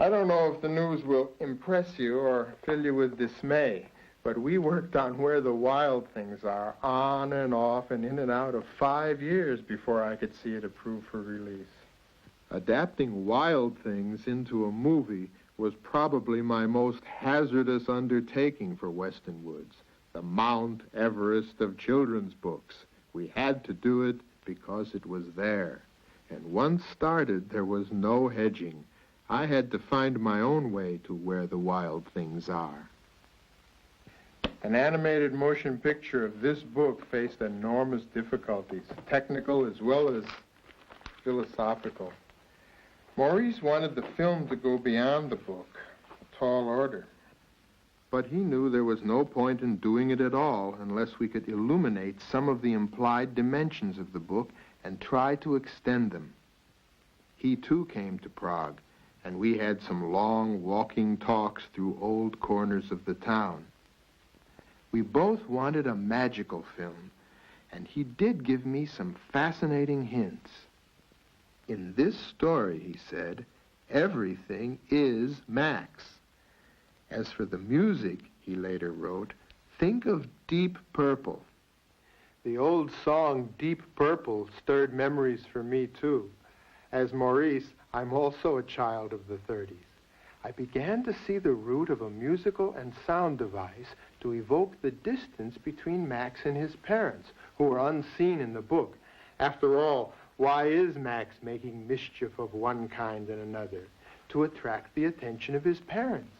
I don't know if the news will impress you or fill you with dismay, but we worked on Where the Wild Things Are on and off and in and out of 5 years before I could see it approved for release. Adapting Wild Things into a movie was probably my most hazardous undertaking for Weston Woods, the Mount Everest of children's books. We had to do it because it was there. And once started, there was no hedging. I had to find my own way to Where the Wild Things Are. An animated motion picture of this book faced enormous difficulties, technical as well as philosophical. Maurice wanted the film to go beyond the book, a tall order. But he knew there was no point in doing it at all unless we could illuminate some of the implied dimensions of the book and try to extend them. He too came to Prague, and we had some long walking talks through old corners of the town. We both wanted a magical film, and he did give me some fascinating hints. In this story, he said, everything is Max. As for the music, he later wrote, think of Deep Purple. The old song Deep Purple stirred memories for me, too. As Maurice, I'm also a child of the 30s. I began to see the root of a musical and sound device to evoke the distance between Max and his parents, who were unseen in the book. After all, why is Max making mischief of one kind and another? To attract the attention of his parents.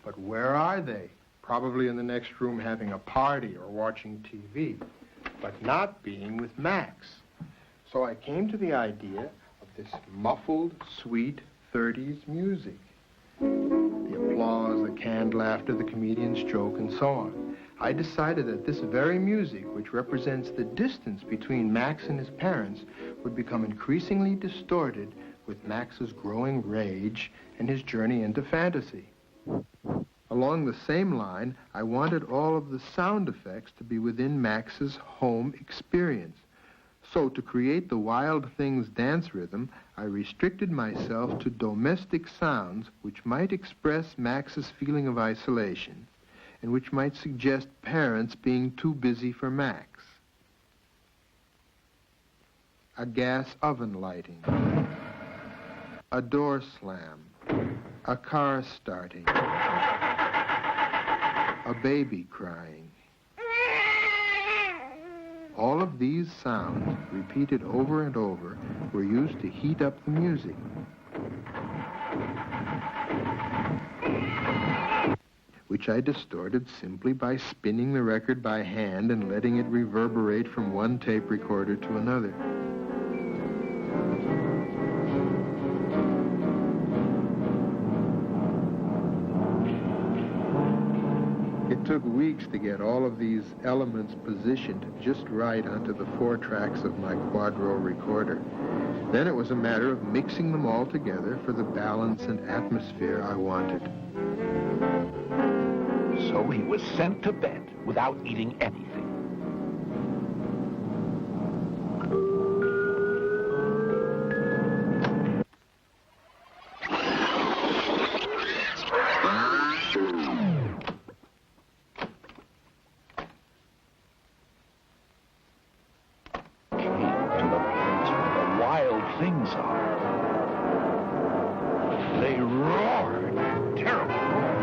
But where are they? Probably in the next room having a party or watching TV, but not being with Max. So I came to the idea of this muffled, sweet 30s music. The applause, the canned laughter, the comedian's joke, and so on. I decided that this very music, which represents the distance between Max and his parents, would become increasingly distorted with Max's growing rage and his journey into fantasy. Along the same line, I wanted all of the sound effects to be within Max's home experience. So to create the Wild Things dance rhythm, I restricted myself to domestic sounds which might express Max's feeling of isolation and which might suggest parents being too busy for Max. A gas oven lighting, a door slam, a car starting, a baby crying. All of these sounds, repeated over and over, were used to heat up the music. Which I distorted simply by spinning the record by hand and letting it reverberate from one tape recorder to another. It took weeks to get all of these elements positioned just right onto the 4 tracks of my quadro recorder. Then it was a matter of mixing them all together for the balance and atmosphere I wanted. So he was sent to bed without eating anything. Things are. They roared a terrible roar.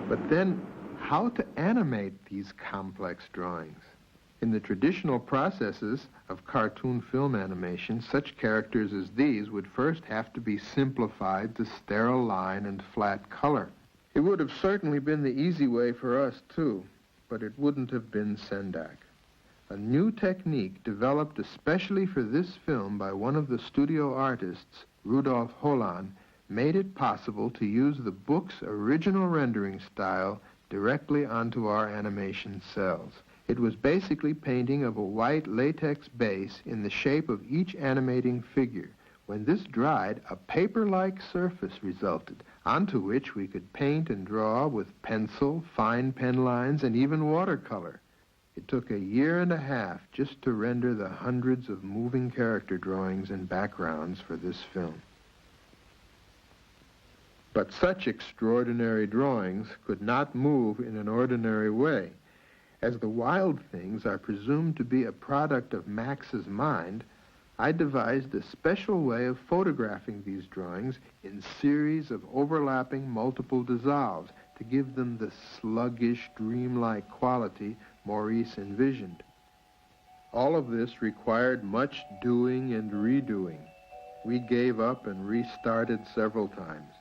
But then, how to animate these complex drawings? In the traditional processes of cartoon film animation, such characters as these would first have to be simplified to sterile line and flat color. It would have certainly been the easy way for us, too, but it wouldn't have been Sendak. A new technique developed especially for this film by one of the studio artists, Rudolf Holland, made it possible to use the book's original rendering style directly onto our animation cells. It was basically painting of a white latex base in the shape of each animating figure. When this dried, a paper-like surface resulted, onto which we could paint and draw with pencil, fine pen lines, and even watercolor. It took 1.5 years just to render the hundreds of moving character drawings and backgrounds for this film. But such extraordinary drawings could not move in an ordinary way. As the wild things are presumed to be a product of Max's mind, I devised a special way of photographing these drawings in series of overlapping multiple dissolves to give them the sluggish, dreamlike quality Maurice envisioned. All of this required much doing and redoing. We gave up and restarted several times.